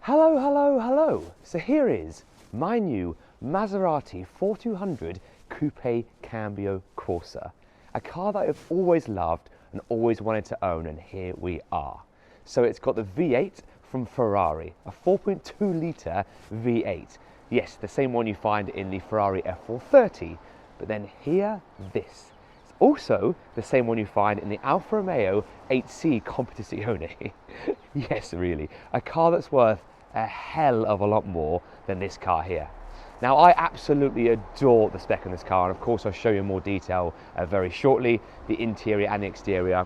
Hello, hello, hello. So here is my new Maserati 4200 Coupe Cambiocorsa, a car that I've always loved and always wanted to own, and here we are. So it's got the V8 from Ferrari, a 4.2 litre V8. Yes, the same one you find in the Ferrari F430, but then here, this. It's also the same one you find in the Alfa Romeo 8C Competizione. Yes, really, a car that's worth a hell of a lot more than this car here. Now, I absolutely adore the spec in this car, and of course I'll show you in more detail very shortly, the interior and the exterior,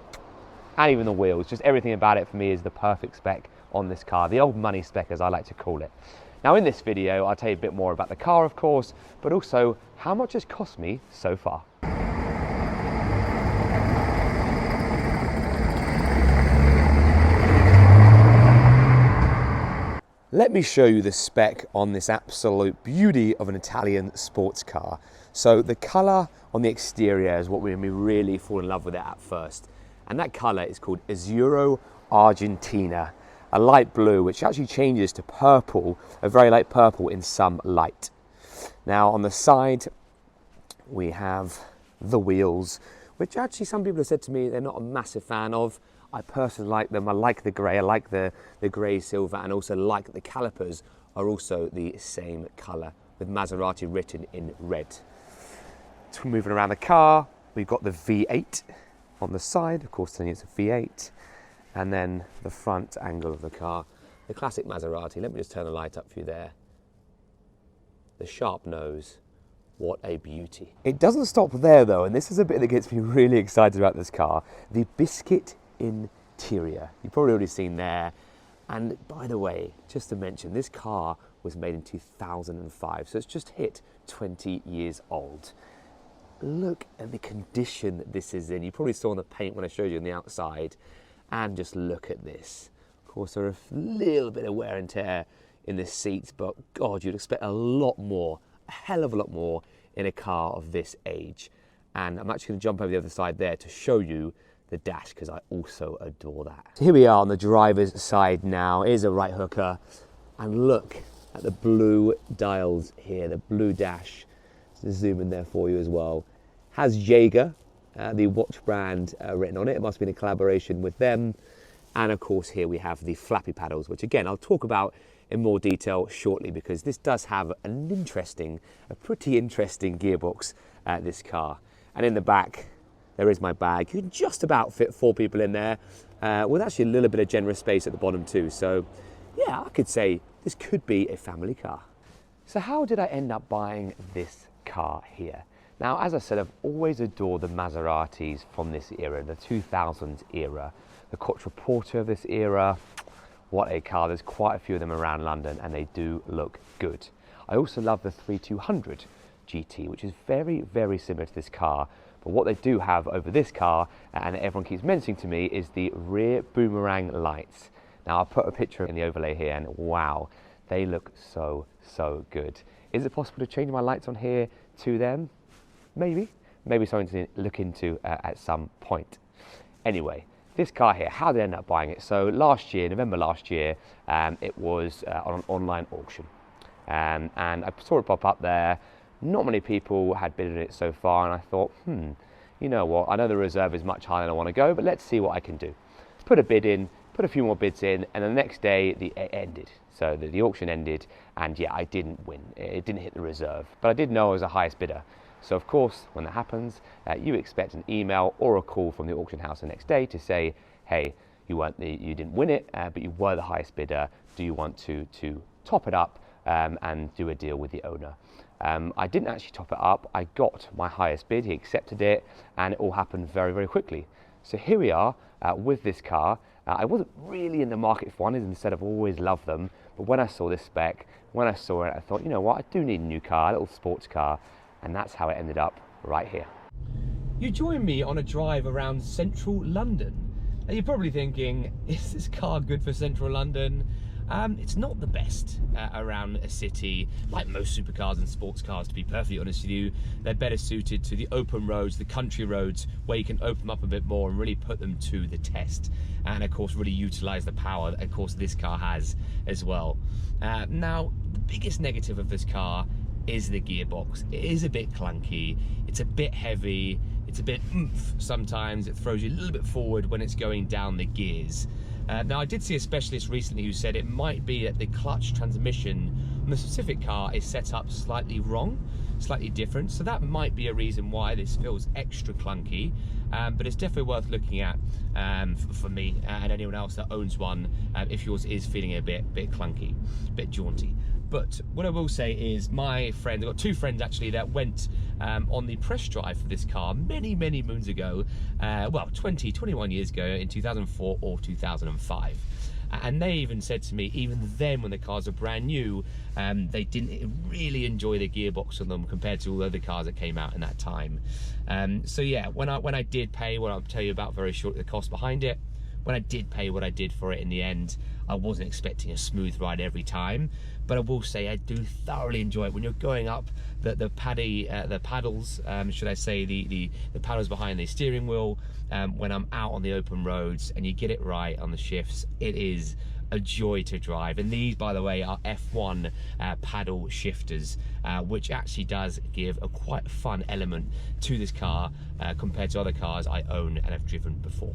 and even the wheels. Just everything about it for me is the perfect spec on this car, the old money spec as I like to call it. Now in this video, I'll tell you a bit more about the car, of course, but also how much it's cost me so far. Let me show you the spec on this absolute beauty of an Italian sports car. So the colour on the exterior is what made me really fall in love with it at first. And that colour is called Azzurro Argentina, a light blue which actually changes to purple, a very light purple in some light. Now on the side we have the wheels, which actually some people have said to me they're not a massive fan of. I personally like them. I like the grey, I like the grey silver, and also like that the calipers are also the same colour with Maserati written in red. So moving around the car, we've got the V8 on the side, of course it's a V8, and then the front angle of the car, the classic Maserati. Let me just turn the light up for you there. The sharp nose, what a beauty. It doesn't stop there though, and this is a bit that gets me really excited about this car, the biscuit interior. You've probably already seen there. And by the way, just to mention, this car was made in 2005, so it's just hit 20 years old. Look at the condition that this is in. You probably saw on the paint when I showed you on the outside, and just look at this. Of course, there are a little bit of wear and tear in the seats, but God, you'd expect a lot more, a hell of a lot more in a car of this age. And I'm actually going to jump over the other side there to show you the dash, because I also adore that. So here we are on the driver's side now. Here's a right hooker, and look at the blue dials here, the blue dash. Just zoom in there for you as well. Has Jaeger, the watch brand, written on it. It must have been a collaboration with them. And of course here we have the flappy paddles, which again I'll talk about in more detail shortly, because this does have a pretty interesting gearbox at this car. And in the back, there is my bag. You can just about fit 4 people in there, with actually a little bit of generous space at the bottom too. So yeah, I could say this could be a family car. So how did I end up buying this car here? Now, as I said, I've always adored the Maseratis from this era, the 2000s era, the Quattroporta of this era. What a car. There's quite a few of them around London, and they do look good. I also love the 3200 GT, which is very, very similar to this car. But what they do have over this car, and everyone keeps mentioning to me, is the rear boomerang lights. Now I'll put a picture in the overlay here, and wow, they look so, so good. Is it possible to change my lights on here to them? Maybe something to look into at some point. Anyway, this car here, how did I end up buying it? So last year, November last year, it was on an online auction. And I saw it pop up there. Not many people had bid on it so far, and I thought, you know what, I know the reserve is much higher than I want to go, but let's see what I can do. Put a bid in, put a few more bids in, and the next day it ended. So the auction ended, and yeah, I didn't win. It didn't hit the reserve, but I did know I was the highest bidder. So of course, when that happens, you expect an email or a call from the auction house the next day to say, hey, you didn't win it, but you were the highest bidder. Do you want to top it up and do a deal with the owner? I didn't actually top it up. I got my highest bid, he accepted it, and it all happened very, very quickly. So here we are with this car. I wasn't really in the market for one, instead I've always loved them, but when I saw this spec, when I saw it, I thought, you know what, I do need a new car, a little sports car, and that's how it ended up right here. You join me on a drive around central London. Now you're probably thinking, is this car good for central London? It's not the best around a city, like most supercars and sports cars, to be perfectly honest with you. They're better suited to the open roads, the country roads, where you can open them up a bit more and really put them to the test. And of course, really utilize the power that, of course, this car has as well. Now, the biggest negative of this car is the gearbox. It is a bit clunky, it's a bit heavy, it's a bit oomph sometimes. It throws you a little bit forward when it's going down the gears. Now, I did see a specialist recently who said it might be that the clutch transmission on the specific car is set up slightly wrong, slightly different, so that might be a reason why this feels extra clunky. But it's definitely worth looking at for me and anyone else that owns one, if yours is feeling a bit clunky, a bit jaunty. But what I will say is, my friend, I've got two friends actually that went on the press drive for this car many moons ago, well, 21 years ago, in 2004 or 2005. And they even said to me, even then when the cars are brand new, they didn't really enjoy the gearbox on them compared to all the other cars that came out in that time. So yeah, when I did pay, what I'll tell you about very shortly, the cost behind it, when I did pay what I did for it in the end, I wasn't expecting a smooth ride every time, but I will say I do thoroughly enjoy it when you're going up the paddles, should I say, the paddles behind the steering wheel, when I'm out on the open roads and you get it right on the shifts. It is a joy to drive. And these, by the way, are F1 paddle shifters, which actually does give a quite fun element to this car compared to other cars I own and have driven before.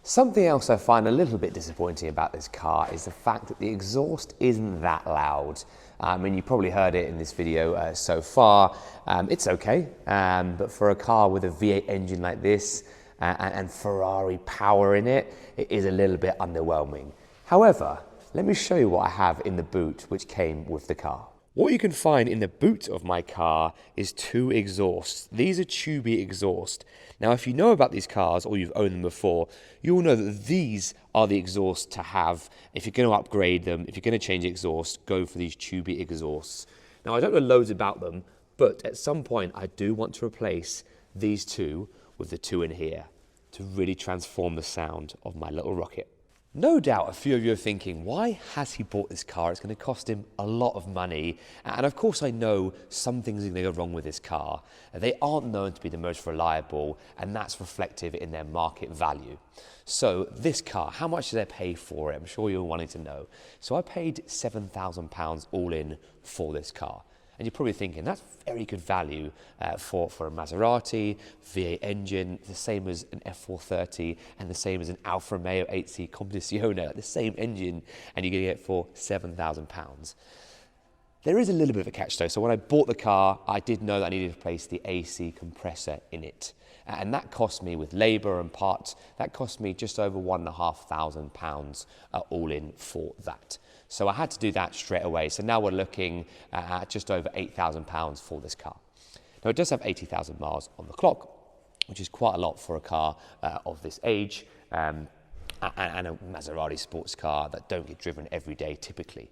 Something else I find a little bit disappointing about this car is the fact that the exhaust isn't that loud. I mean, you probably heard it in this video so far. It's okay, but for a car with a V8 engine like this and Ferrari power in it, it is a little bit underwhelming. However, let me show you what I have in the boot which came with the car. What you can find in the boot of my car is two exhausts. These are tubey exhaust. Now, if you know about these cars or you've owned them before, you'll know that these are the exhausts to have. If you're going to upgrade them, if you're going to change exhaust, go for these tubey exhausts. Now, I don't know loads about them, but at some point I do want to replace these two with the two in here to really transform the sound of my little rocket. No doubt a few of you are thinking, why has he bought this car? It's going to cost him a lot of money. And of course I know some things are going to go wrong with this car. They aren't known to be the most reliable, and that's reflective in their market value. So this car, how much did I pay for it? I'm sure you're wanting to know. So I paid £7,000 all in for this car. And you're probably thinking, that's very good value for a Maserati, V8 engine, the same as an F430 and the same as an Alfa Romeo 8C Competizione, the same engine, and you're going to get it for £7,000. There is a little bit of a catch though. So when I bought the car, I did know that I needed to replace the AC compressor in it. And that cost me, with labour and parts, that cost me just over £1,500 all in for that. So I had to do that straight away. So now we're looking at just over £8,000 for this car. Now it does have 80,000 miles on the clock, which is quite a lot for a car of this age, and a Maserati sports car that don't get driven every day typically.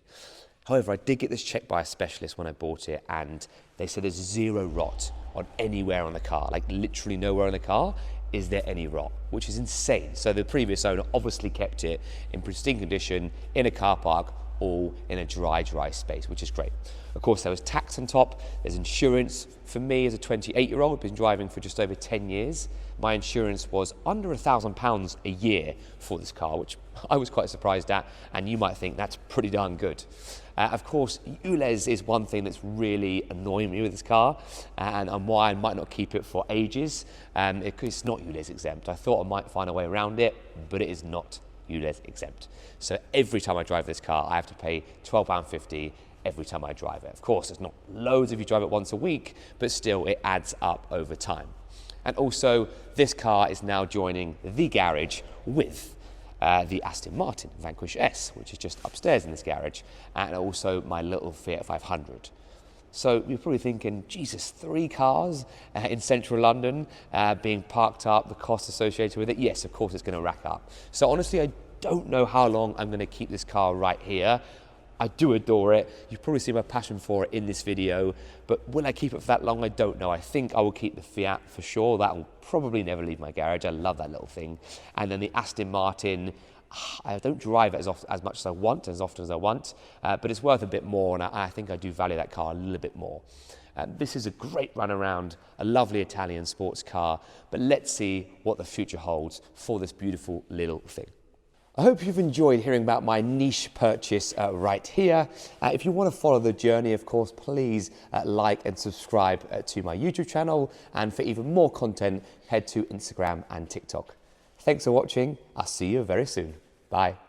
However, I did get this checked by a specialist when I bought it, and they said there's zero rot on anywhere on the car, like literally nowhere on the car is there any rot, which is insane. So the previous owner obviously kept it in pristine condition in a car park, all in a dry space, which is great. Of course, there was tax on top, there's insurance. For me as a 28-year-old, been driving for just over 10 years, my insurance was under £1,000 a year for this car, which I was quite surprised at, and you might think that's pretty darn good. Of course, ULEZ is one thing that's really annoying me with this car, and why I might not keep it for ages. It's not ULEZ exempt. I thought I might find a way around it, but it is not ULEZ exempt. So every time I drive this car, I have to pay £12.50 every time I drive it. Of course, it's not loads if you drive it once a week, but still it adds up over time. And also, this car is now joining the garage with the Aston Martin Vanquish S, which is just upstairs in this garage, and also my little Fiat 500. So you're probably thinking, Jesus, 3 cars in central London being parked up, the cost associated with it. Yes, of course it's going to rack up. So honestly, I don't know how long I'm going to keep this car right here. I do adore it. You probably see my passion for it in this video, but will I keep it for that long? I don't know. I think I will keep the Fiat for sure. That will probably never leave my garage. I love that little thing. And then the Aston Martin, I don't drive it as much as I want, as often as I want, but it's worth a bit more, and I think I do value that car a little bit more. This is a great run around, a lovely Italian sports car, but let's see what the future holds for this beautiful little thing. I hope you've enjoyed hearing about my niche purchase right here. If you want to follow the journey, of course, please like and subscribe to my YouTube channel. And for even more content, head to Instagram and TikTok. Thanks for watching. I'll see you very soon. Bye.